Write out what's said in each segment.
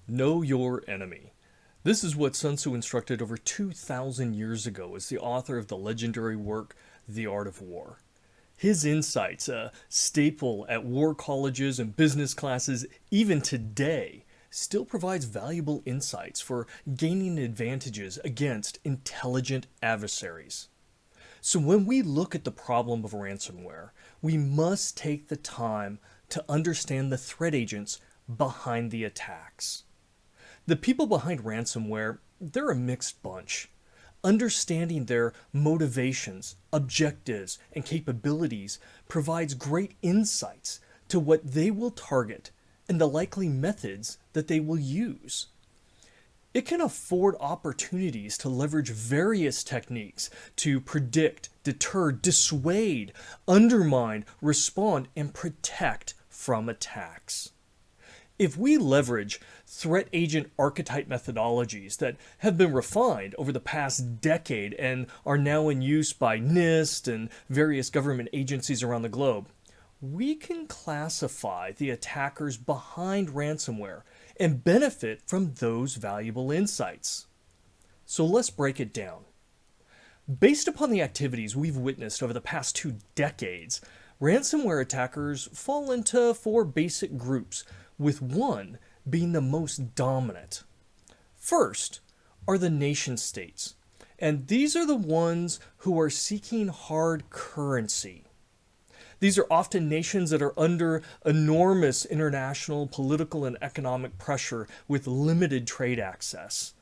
Know your enemy. This is what Sun Tzu instructed over 2,000 years ago as the author of the legendary work, The Art of War. His insights, a staple at war colleges and business classes even today, still provides valuable insights for gaining advantages against intelligent adversaries. So when we look at the problem of ransomware, we must take the time to understand the threat agents behind the attacks. The people behind ransomware, they're a mixed bunch. Understanding their motivations, objectives, and capabilities provides great insights to what they will target and the likely methods that they will use. It can afford opportunities to leverage various techniques to predict, deter, dissuade, undermine, respond, and protect from attacks. If we leverage threat agent archetype methodologies that have been refined over the past decade and are now in use by NIST and various government agencies around the globe, we can classify the attackers behind ransomware and benefit from those valuable insights. So let's break it down. Based upon the activities we've witnessed over the past 2 decades, ransomware attackers fall into 4 basic groups, with one being the most dominant. First are the nation states, and these are the ones who are seeking hard currency. These are often nations that are under enormous international political and economic pressure with limited trade access.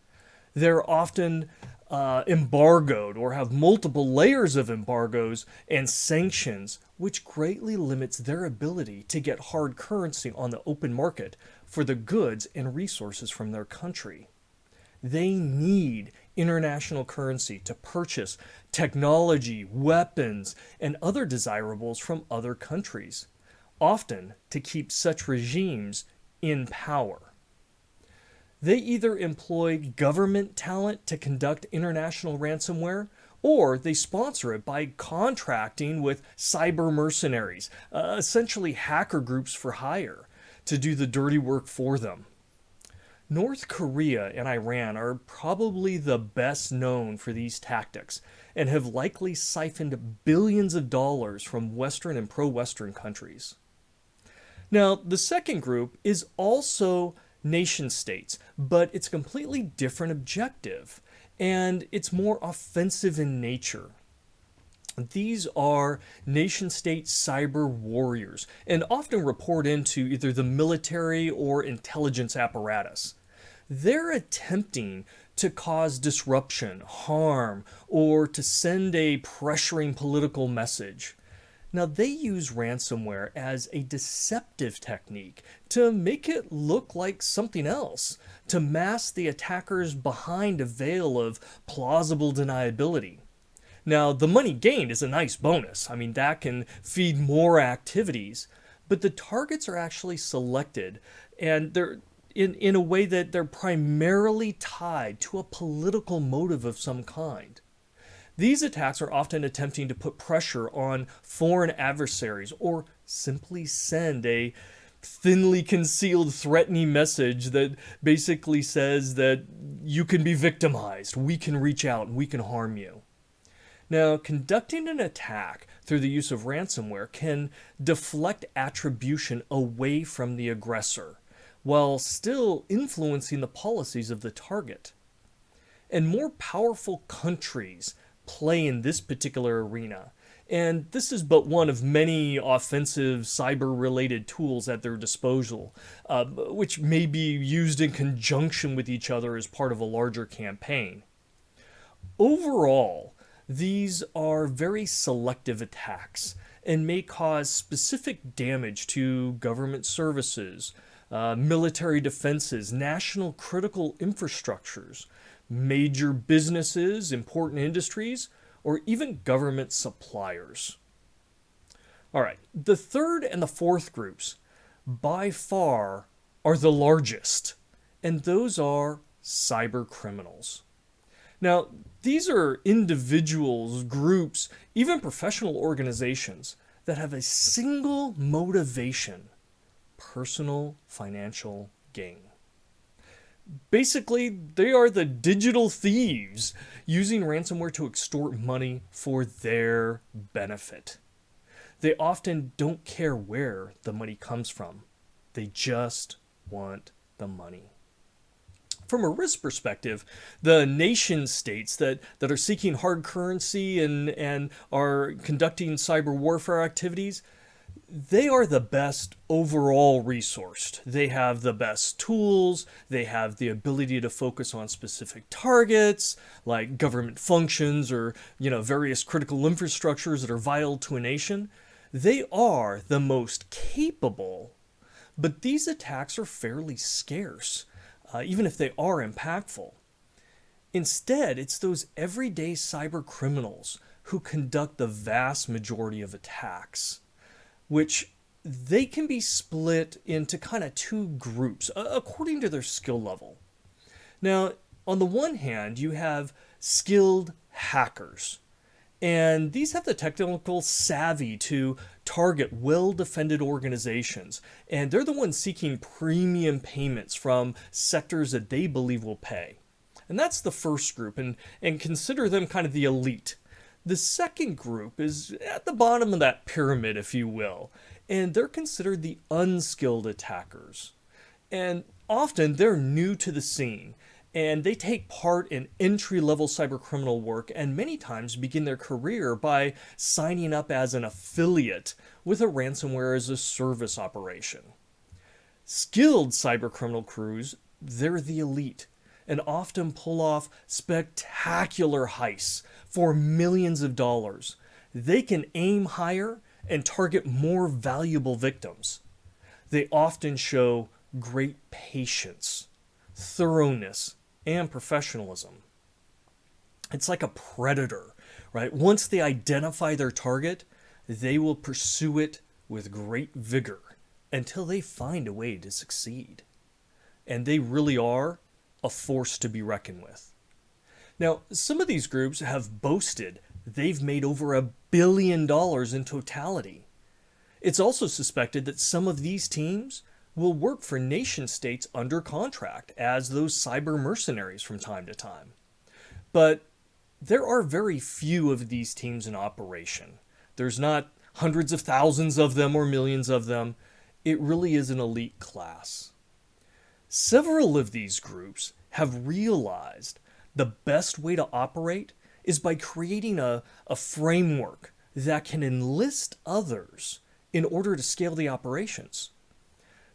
They're often embargoed or have multiple layers of embargoes and sanctions, which greatly limits their ability to get hard currency on the open market for the goods and resources from their country. They need international currency to purchase technology, weapons, and other desirables from other countries, often to keep such regimes in power. They either employ government talent to conduct international ransomware, or they sponsor it by contracting with cyber mercenaries, essentially hacker groups for hire, to do the dirty work for them. North Korea and Iran are probably the best known for these tactics and have likely siphoned billions of dollars from Western and pro-Western countries. Now, the second group is also nation states, but it's a completely different objective, and it's more offensive in nature. These are nation state cyber warriors and often report into either the military or intelligence apparatus. They're attempting to cause disruption, harm, or to send a pressuring political message. Now, they use ransomware as a deceptive technique to make it look like something else, to mask the attackers behind a veil of plausible deniability. Now, the money gained is a nice bonus. I mean, that can feed more activities, but the targets are actually selected, and they're in a way that they're primarily tied to a political motive of some kind. These attacks are often attempting to put pressure on foreign adversaries or simply send a thinly concealed threatening message that basically says that you can be victimized, we can reach out, and we can harm you. Now, conducting an attack through the use of ransomware can deflect attribution away from the aggressor, while still influencing the policies of the target. And more powerful countries play in this particular arena, and this is but one of many offensive cyber-related tools at their disposal, which may be used in conjunction with each other as part of a larger campaign. Overall, these are very selective attacks and may cause specific damage to government services, military defenses, national critical infrastructures, major businesses, important industries, or even government suppliers. All right, the third and the fourth groups by far are the largest, and those are cyber criminals. Now, these are individuals, groups, even professional organizations that have a single motivation: personal financial gain. Basically, they are the digital thieves using ransomware to extort money for their benefit. They often don't care where the money comes from. They just want the money. From a risk perspective, the nation states that are seeking hard currency and are conducting cyber warfare activities, they are the best overall resourced. They have the best tools. They have the ability to focus on specific targets like government functions or, various critical infrastructures that are vital to a nation. They are the most capable, but these attacks are fairly scarce, even if they are impactful. Instead, it's those everyday cyber criminals who conduct the vast majority of attacks, which they can be split into kind of two groups according to their skill level. Now, on the one hand, you have skilled hackers, and these have the technical savvy to target well defended organizations, and they're the ones seeking premium payments from sectors that they believe will pay. And that's the first group, and consider them kind of the elite. The second group is at the bottom of that pyramid, if you will, and they're considered the unskilled attackers. And often they're new to the scene, and they take part in entry-level cybercriminal work and many times begin their career by signing up as an affiliate with a ransomware as a service operation. Skilled cybercriminal crews, they're the elite and often pull off spectacular heists for millions of dollars. They can aim higher and target more valuable victims. They often show great patience, thoroughness, and professionalism. It's like a predator, right? Once they identify their target, they will pursue it with great vigor until they find a way to succeed. And they really are a force to be reckoned with. Now, some of these groups have boasted they've made over $1 billion in totality. It's also suspected that some of these teams will work for nation states under contract as those cyber mercenaries from time to time. But there are very few of these teams in operation. There's not hundreds of thousands of them or millions of them. It really is an elite class. Several of these groups have realized the best way to operate is by creating a framework that can enlist others in order to scale the operations.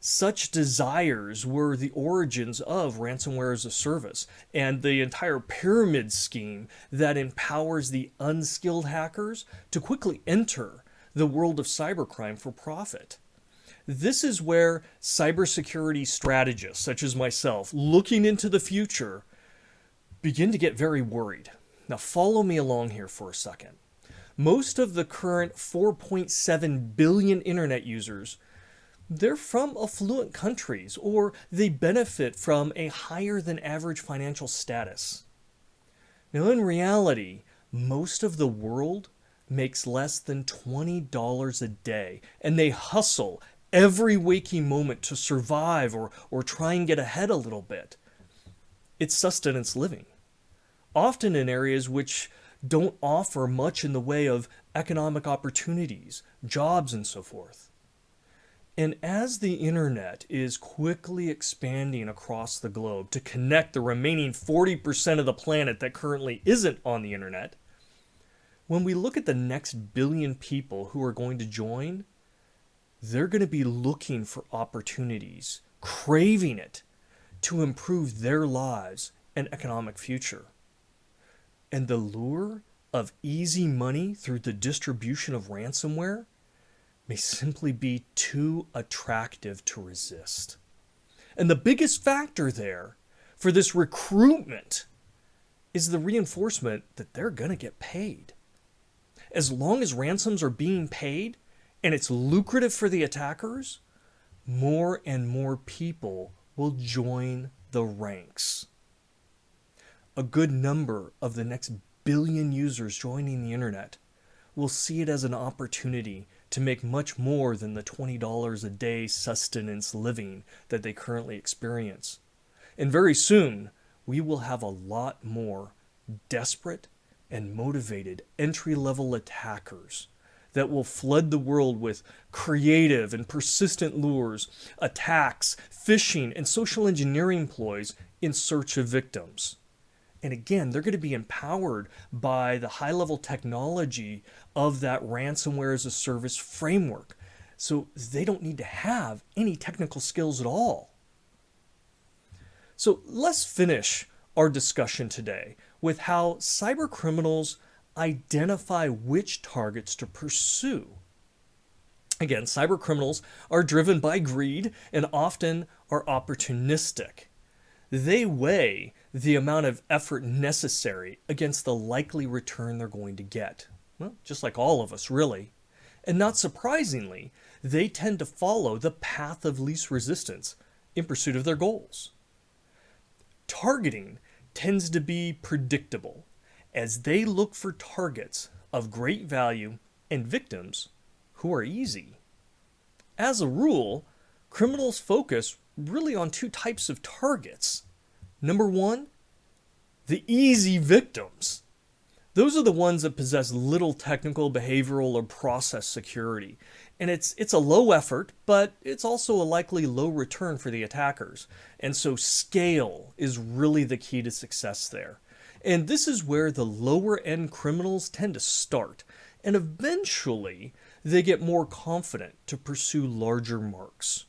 Such desires were the origins of ransomware as a service and the entire pyramid scheme that empowers the unskilled hackers to quickly enter the world of cybercrime for profit. This is where cybersecurity strategists, such as myself, looking into the future, begin to get very worried. Now, follow me along here for a second. Most of the current 4.7 billion internet users, they're from affluent countries, or they benefit from a higher than average financial status. Now, in reality, most of the world makes less than $20 a day, and they hustle every waking moment to survive or try and get ahead a little bit. It's sustenance living, often in areas which don't offer much in the way of economic opportunities, jobs, and so forth. And as the internet is quickly expanding across the globe to connect the remaining 40% of the planet that currently isn't on the internet, when we look at the next billion people who are going to join, they're going to be looking for opportunities, craving it, to improve their lives and economic future. And the lure of easy money through the distribution of ransomware may simply be too attractive to resist. And the biggest factor there for this recruitment is the reinforcement that they're going to get paid. As long as ransoms are being paid and it's lucrative for the attackers, more and more people will join the ranks. A good number of the next billion users joining the internet will see it as an opportunity to make much more than the $20 a day sustenance living that they currently experience. And very soon, we will have a lot more desperate and motivated entry-level attackers that will flood the world with creative and persistent lures, attacks, phishing, and social engineering ploys in search of victims. And again, they're going to be empowered by the high-level technology of that ransomware as a service framework. So they don't need to have any technical skills at all. So let's finish our discussion today with how cybercriminals identify which targets to pursue. Again, cybercriminals are driven by greed and often are opportunistic. They weigh the amount of effort necessary against the likely return they're going to get. Well, just like all of us, really. And not surprisingly, they tend to follow the path of least resistance in pursuit of their goals. Targeting tends to be predictable, as they look for targets of great value and victims who are easy. As a rule, criminals focus really on two types of targets. Number one, the easy victims. Those are the ones that possess little technical, behavioral, or process security. And it's a low effort, but it's also a likely low return for the attackers. And so scale is really the key to success there. And this is where the lower end criminals tend to start. And eventually, they get more confident to pursue larger marks.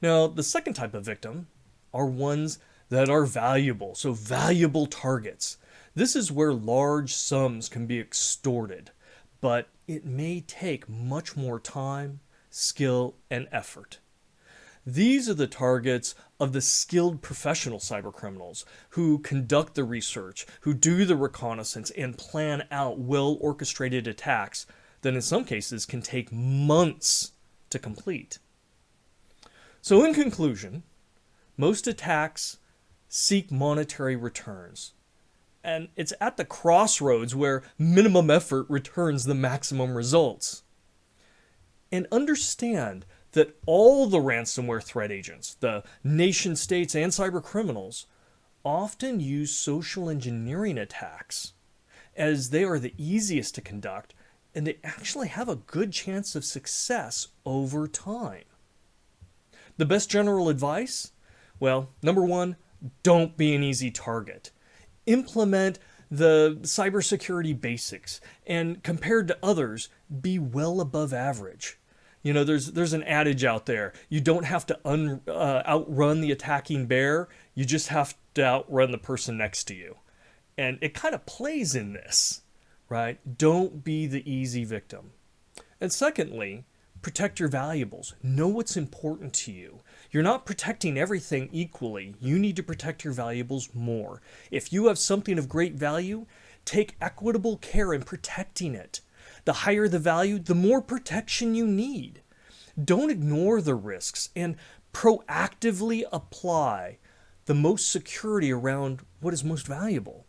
Now, the second type of victim are ones that are valuable, so valuable targets. This is where large sums can be extorted, but it may take much more time, skill, and effort. These are the targets of the skilled professional cybercriminals who conduct the research, who do the reconnaissance, and plan out well-orchestrated attacks that in some cases can take months to complete. So in conclusion, most attacks seek monetary returns. And it's at the crossroads where minimum effort returns the maximum results. And understand that all the ransomware threat agents, the nation states and cybercriminals, often use social engineering attacks, as they are the easiest to conduct and they actually have a good chance of success over time. The best general advice? Well, number one, don't be an easy target. Implement the cybersecurity basics, and compared to others, be well above average. You know, there's an adage out there. You don't have to outrun the attacking bear. You just have to outrun the person next to you. And it kind of plays in this, right? Don't be the easy victim. And secondly, protect your valuables. Know what's important to you. You're not protecting everything equally. You need to protect your valuables more. If you have something of great value, take equitable care in protecting it. The higher the value, the more protection you need. Don't ignore the risks and proactively apply the most security around what is most valuable.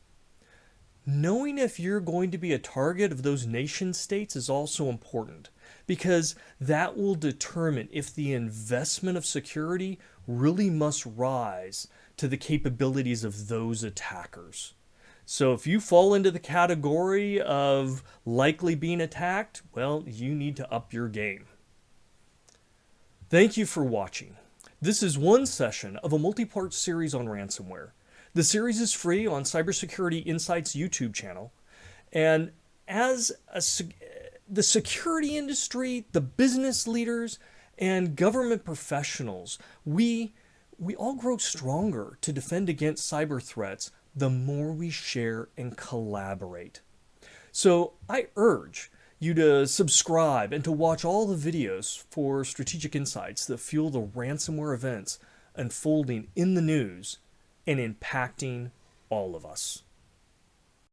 Knowing if you're going to be a target of those nation states is also important, because that will determine if the investment of security really must rise to the capabilities of those attackers. So if you fall into the category of likely being attacked, well, you need to up your game. Thank you for watching. This is one session of a multi-part series on ransomware. The series is free on Cybersecurity Insights YouTube channel. And as the security industry, the business leaders, and government professionals, we all grow stronger to defend against cyber threats the more we share and collaborate. So I urge you to subscribe and to watch all the videos for strategic insights that fuel the ransomware events unfolding in the news and impacting all of us.